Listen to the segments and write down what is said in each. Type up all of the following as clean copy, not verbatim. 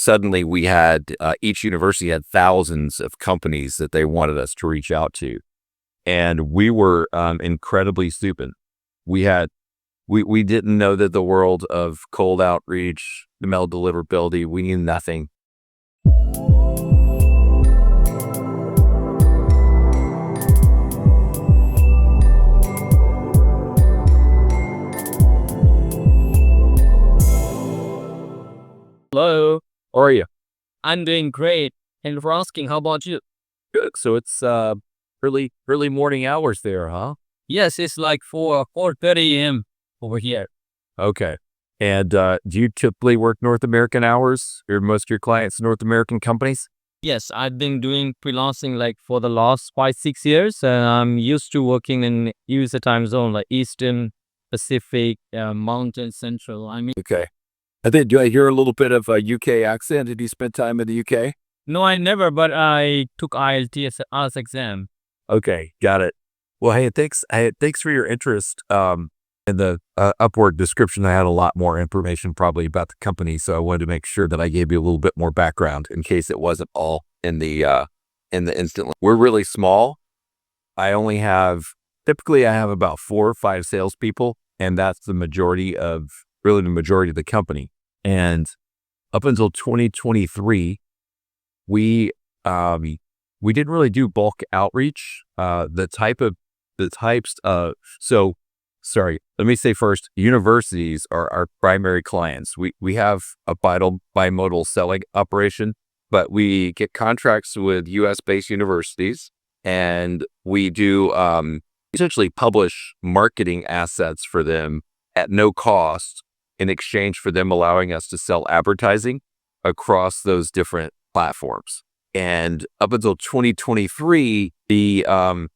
suddenly we had, each university had thousands of companies that they wanted us to reach out to. And we were incredibly stupid. We didn't know that the world of cold outreach, the mail deliverability, we knew nothing. Hello, How are you? I'm doing great. Thank you for asking. How about you? Good. So it's early morning hours there, huh? Yes, it's like 4:30 a.m. over here. Okay. And do you typically work North American hours? Are most of your clients North American companies? Yes, I've been doing freelancing like for the last 5, 6 years, and I'm used to working in USA time zone like Eastern, Pacific, Mountain, Central. Okay. Do I hear a little bit of a UK accent? Did you spend time in the UK? No, I never, but I took IELTS exam. Okay, got it. Well, hey, thanks for your interest. In the Upwork description, I had a lot more information probably about the company, so I wanted to make sure that I gave you a little bit more background in case it wasn't all in the instant. We're really small. Typically I have about 4 or 5 salespeople, and that's the majority of the company. And up until 2023, we didn't really do bulk outreach. Let me say first, universities are our primary clients. We have a bimodal selling operation, but we get contracts with US-based universities, and we do essentially publish marketing assets for them at no cost in exchange for them allowing us to sell advertising across those different platforms. And up until 2023, the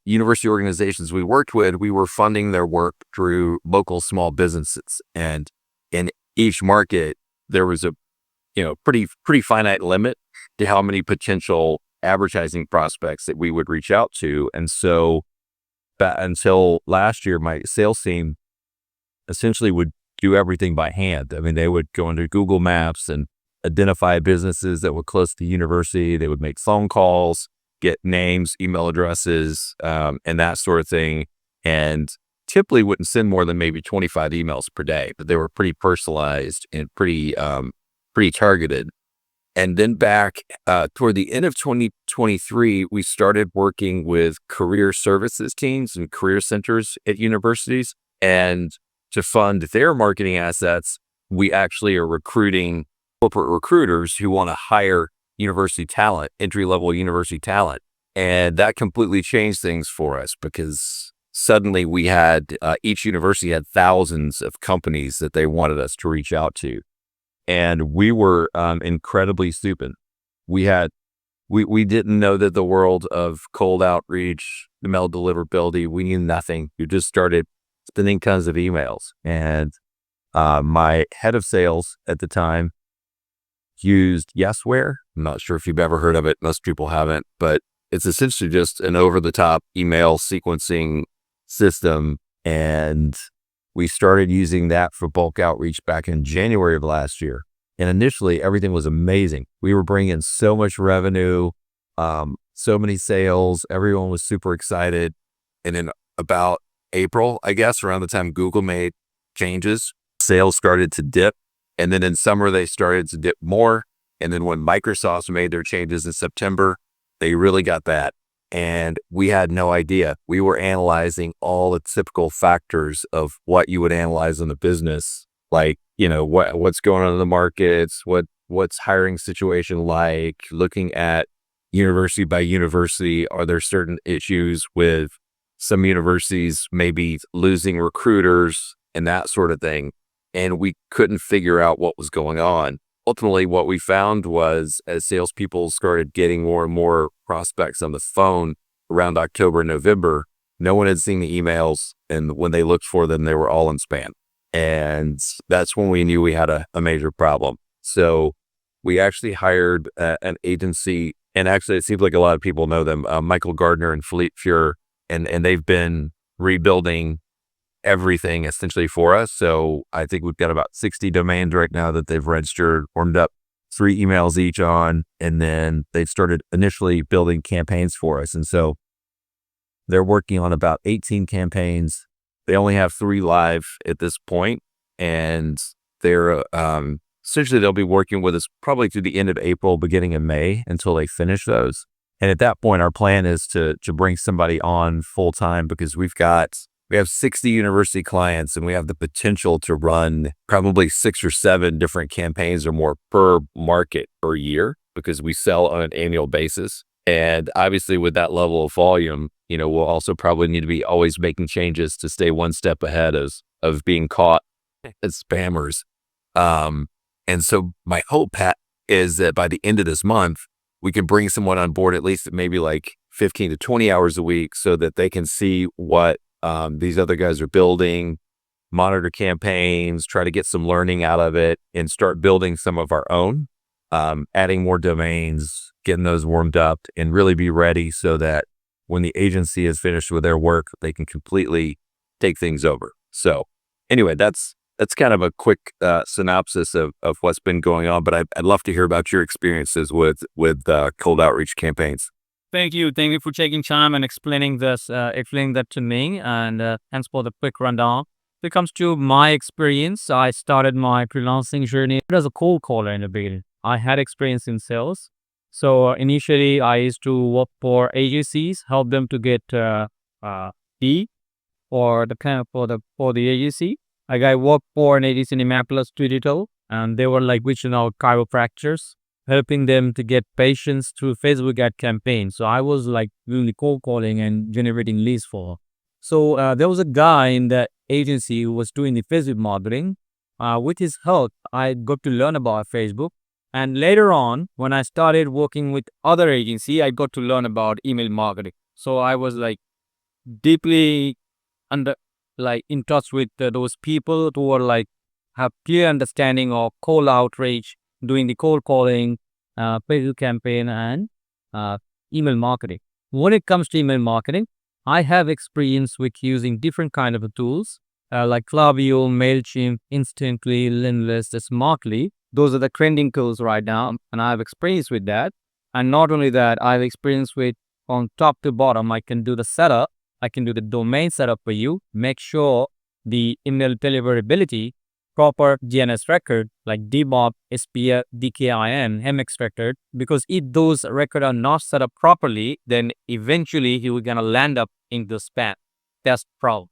university organizations we worked with, we were funding their work through local small businesses. And in each market, there was a pretty finite limit to how many potential advertising prospects that we would reach out to. And so until last year, my sales team essentially would do everything by hand. I mean, they would go into Google Maps and identify businesses that were close to the university. They would make phone calls, get names, email addresses, and that sort of thing. And typically wouldn't send more than maybe 25 emails per day, but they were pretty personalized and pretty targeted. And then back toward the end of 2023, we started working with career services teams and career centers at universities. And to fund their marketing assets, we actually are recruiting corporate recruiters who want to hire university talent, entry-level university talent. And that completely changed things for us because suddenly we had, each university had thousands of companies that they wanted us to reach out to. And we were incredibly stupid. We didn't know that the world of cold outreach, the mail deliverability, we knew nothing. We just started sending tons of emails. And my head of sales at the time used Yesware. I'm not sure if you've ever heard of it. Most people haven't, but it's essentially just an over-the-top email sequencing system. And we started using that for bulk outreach back in January of last year. And initially, everything was amazing. We were bringing in so much revenue, so many sales. Everyone was super excited. And in about April, I guess, around the time Google made changes, sales started to dip. And then in summer, they started to dip more. And then when Microsoft made their changes in September, they really got bad. And we had no idea. We were analyzing all the typical factors of what you would analyze in the business, like, what's going on in the markets, what's hiring situation like, looking at university by university. Are there certain issues with some universities maybe losing recruiters and that sort of thing? And we couldn't figure out what was going on. Ultimately, what we found was as salespeople started getting more and more prospects on the phone around October and November, no one had seen the emails. And when they looked for them, they were all in spam. And that's when we knew we had a major problem. So we actually hired an agency, and actually it seems like a lot of people know them, Michael Gardner and Philippe Fuhr, and they've been rebuilding everything essentially for us. So I think we've got about 60 domains right now that they've registered, warmed up 3 emails each on, and then they started initially building campaigns for us. And so they're working on about 18 campaigns. They only have 3 live at this point, and they're essentially they'll be working with us probably through the end of April, beginning of May until they finish those. And at that point, our plan is to bring somebody on full time because we have 60 university clients, and we have the potential to run probably 6 or 7 different campaigns or more per market per year because we sell on an annual basis. And obviously with that level of volume, we'll also probably need to be always making changes to stay one step ahead of being caught as spammers. And so my hope, Pat, is that by the end of this month, we can bring someone on board at least maybe like 15 to 20 hours a week so that they can see what these other guys are building, monitor campaigns, try to get some learning out of it, and start building some of our own, adding more domains, getting those warmed up, and really be ready so that when the agency is finished with their work, they can completely take things over. So anyway, that's kind of a quick synopsis of what's been going on, but I'd love to hear about your experiences with cold outreach campaigns. Thank you. Thank you for taking time and explaining that to me. And thanks for the quick rundown. When it comes to my experience, I started my freelancing journey as a cold caller in the beginning. I had experience in sales. So initially, I used to work for agencies, help them to get fee for the agency. Like I worked for an agency in Immaculate Digital, and they were like reaching out chiropractors, helping them to get patients through Facebook ad campaigns. So I was like really cold calling and generating leads for. So there was a guy in the agency who was doing the Facebook marketing. With his help, I got to learn about Facebook. And later on, when I started working with other agency, I got to learn about email marketing. So I was like deeply in touch with those people who are like have clear understanding of cold outreach, doing the cold calling, Facebook campaign, and email marketing. When it comes to email marketing, I have experience with using different kind of tools like Klaviyo, Mailchimp, Instantly, Linlist, Smartly. Those are the trending tools right now, and I have experience with that. And not only that, I have experience with from top to bottom. I can do the setup. I can do the domain setup for you. Make sure the email deliverability, proper DNS record like DBOP, SPF, DKIN, MX record. Because if those records are not set up properly, then eventually you are gonna land up in the spam. That's the problem.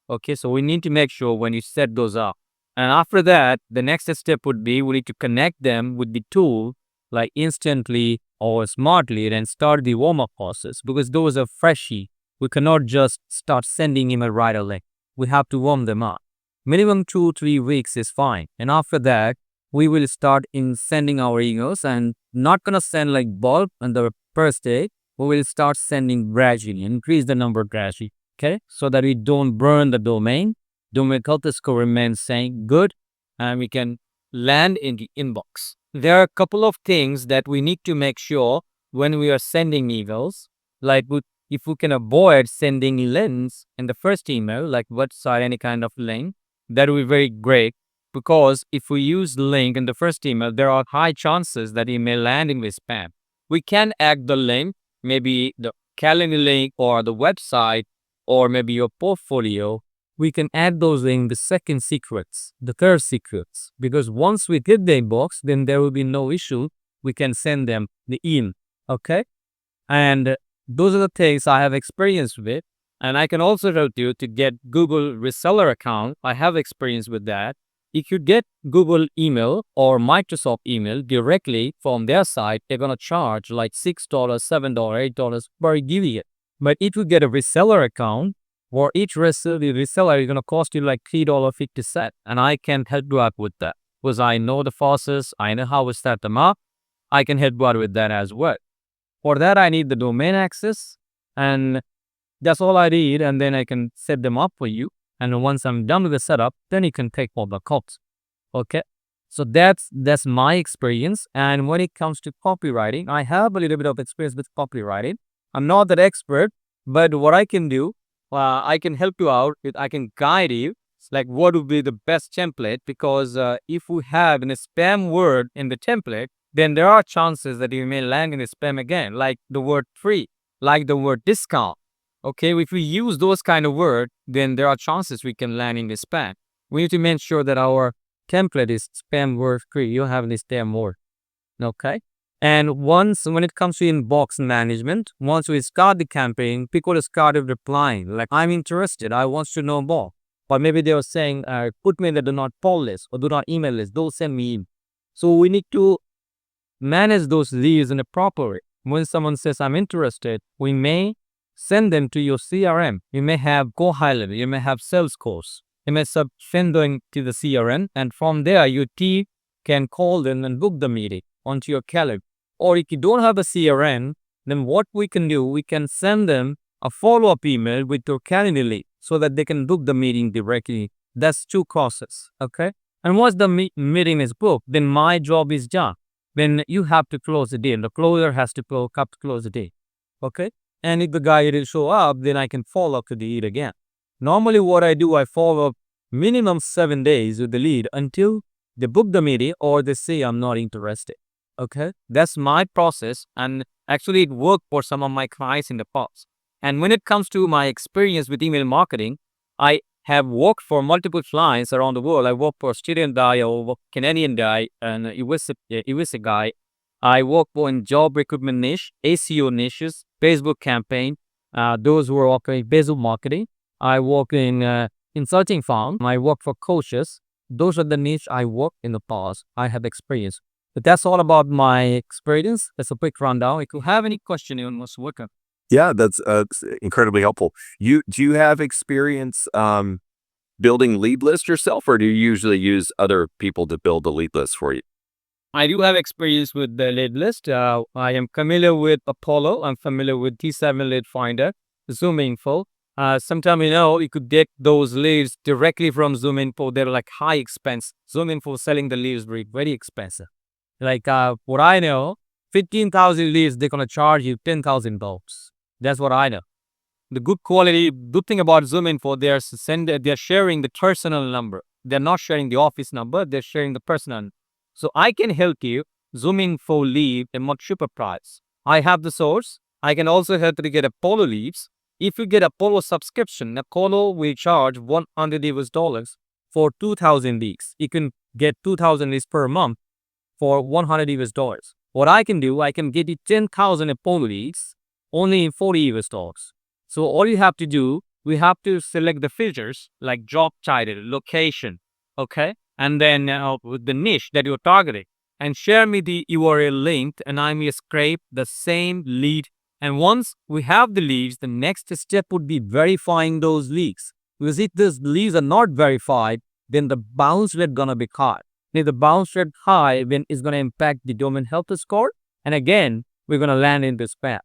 Okay, so we need to make sure when you set those up. And after that, the next step would be we need to connect them with the tool like Instantly or Smartly and start the warm-up process because those are freshy. We cannot just start sending email right away. We have to warm them up. Minimum 2-3 weeks is fine. And after that, we will start in sending our emails and not gonna send like bulk on the first day. We will start sending gradually, increase the number gradually. Okay, so that we don't burn the domain. Domain health score remains saying good, and we can land in the inbox. There are a couple of things that we need to make sure when we are sending emails, like if we can avoid sending links in the first email, like website, any kind of link, that will be very great. Because if we use link in the first email, there are high chances that it may land in the spam. We can add the link, maybe the calendar link or the website, or maybe your portfolio. We can add those in the second secrets, the third secrets, because once we hit the inbox, then there will be no issue. We can send them the email. Okay. And those are the things I have experience with. And I can also help you to get Google reseller account. I have experience with that. If you get Google email or Microsoft email directly from their site, they're going to charge like $6, $7, $8 per giving it. But if you get a reseller account, for each reseller is going to cost you like $3.50. And I can help you out with that because I know the process. I know how to set them up. I can help you out with that as well. For that, I need the domain access, and that's all I need. And then I can set them up for you. And once I'm done with the setup, then you can take all the calls. Okay. So that's my experience. And when it comes to copywriting, I have a little bit of experience with copywriting. I'm not that expert, but what I can do, I can help you out. I can guide you, like what would be the best template. Because if we have a spam word in the template, then there are chances that you may land in spam again, like the word free, like the word discount. Okay, if we use those kind of words, then there are chances we can land in the spam. We need to make sure that our template is spam word free. You have this spam word. Okay. And when it comes to inbox management, once we start the campaign, people started replying like, I'm interested. I want to know more. But maybe they were saying, put me in the do not call list or do not email list. Don't send me in. So we need to manage those leads in a proper way. When someone says, I'm interested, we may send them to your CRM. You may have Copilot. You may have Salesforce. You may send them to the CRM. And from there, your team can call them and book the meeting onto your calendar. Or if you don't have a CRM, then what we can do, we can send them a follow-up email with your calendar link so that they can book the meeting directly. That's two processes, okay? And once the meeting is booked, then my job is done. Then you have to close the deal. The closer has to close the deal, okay? And if the guy didn't show up, then I can follow up to the lead again. Normally what I do, I follow up minimum 7 days with the lead until they book the meeting or they say I'm not interested. Okay, that's my process, and actually it worked for some of my clients in the past. And when it comes to my experience with email marketing, I have worked for multiple clients around the world. I work for Australian guy, or Canadian guy, and US guy. I work for in job recruitment niche, ACO niches, Facebook campaign. Those who are working Facebook marketing. I work in consulting firm. I work for coaches. Those are the niche I worked in the past. I have experience. But that's all about my experience. That's a quick rundown. If you have any question, you're most welcome. Yeah, that's incredibly helpful. Do you have experience building lead lists yourself, or do you usually use other people to build the lead list for you? I do have experience with the lead list. I am familiar with Apollo. I'm familiar with T7 Lead Finder, ZoomInfo. Sometimes, you could get those leads directly from ZoomInfo. They're like high expense. ZoomInfo selling the leads very expensive. Like what I know, 15,000 leads, they're going to charge you $10,000. That's what I know. The good thing about ZoomInfo, they're sharing the personal number. They're not sharing the office number. They're sharing the personal. So I can help you ZoomInfo lead a much cheaper price. I have the source. I can also help you to get Apollo leads. If you get Apollo subscription, Apollo will charge $100 for 2,000 leads. You can get 2,000 leads per month for $100. What I can do, I can get you 10,000 Apollo leads only in $40. So all you have to do, we have to select the features like job title, location, okay? And then with the niche that you're targeting, and share me the URL link, and I may scrape the same lead. And once we have the leads, the next step would be verifying those leads. Because if those leads are not verified, then the bounce rate gonna be high. If the bounce rate high, then it's gonna impact the domain health score. And again, we're gonna land in this spam.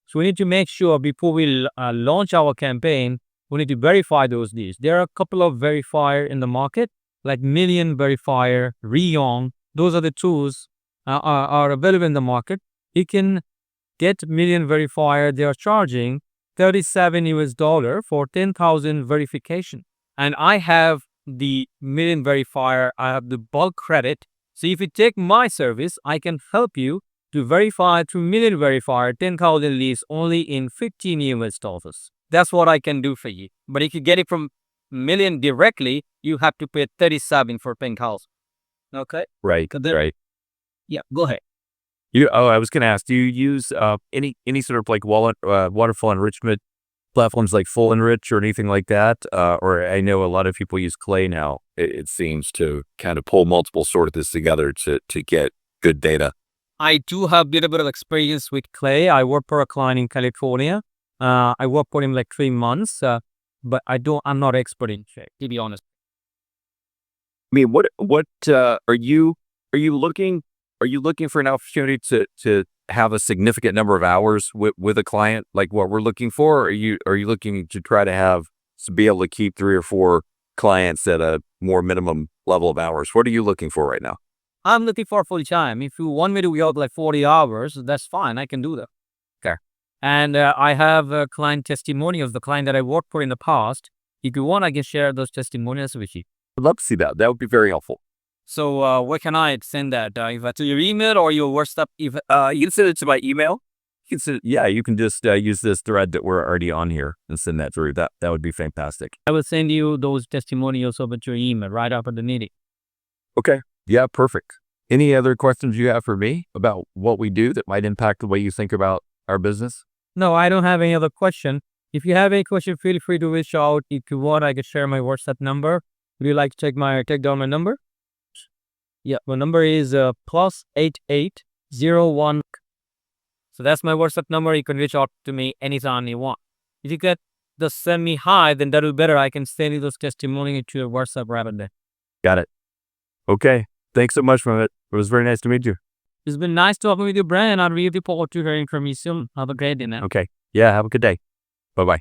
So we need to make sure before we launch our campaign, we need to verify those leads. There are a couple of verifier in the market, like Million Verifier, Reon. Those are the tools are available in the market. You can get Million Verifier. They are charging $37 for 10,000 verification. And I have the Million Verifier. I have the bulk credit. So if you take my service, I can help you to verify through Million Verifier 10,000 leads only in $15. That's what I can do for you. But if you get it from Million directly, you have to pay 37 for 10,000. Okay? Right. Right. Yeah, go ahead. I was going to ask, do you use any sort of like waterfall enrichment platforms like Full Enrich or anything like that? Or I know a lot of people use Clay now, it seems, to kind of pull multiple sources together to get good data. I do have a little bit of experience with Clay. I work for a client in California. I worked for him like 3 months, but I'm not expert in Clay, to be honest. I mean, what are you looking for an opportunity to have a significant number of hours with a client like what we're looking for? Or are you looking to try to be able to keep 3 or 4 clients at a more minimum level of hours? What are you looking for right now? I'm looking for full time. If you want me to work like 40 hours, that's fine. I can do that. Okay. And I have a client testimonials, the client that I worked for in the past. If you want, I can share those testimonials with you. I'd love to see that. That would be very helpful. So where can I send that? If to your email or your WhatsApp? You can send it to my email. You can just use this thread that we're already on here and send that through. That would be fantastic. I will send you those testimonials over to your email right after the meeting. Okay. Yeah, perfect. Any other questions you have for me about what we do that might impact the way you think about our business? No, I don't have any other question. If you have any question, feel free to reach out. If you want, I can share my WhatsApp number. Would you like to take down my number? Yeah, my number is +8801. So that's my WhatsApp number. You can reach out to me anytime you want. If you could just send me hi, then that will be better. I can send you those testimonials to your WhatsApp rather than. Got it. Okay. Thanks so much, Mohit. It was very nice to meet you. It's been nice talking with you, Brian. I really look forward to hearing from you soon. Have a great day now. Okay. Yeah, have a good day. Bye-bye.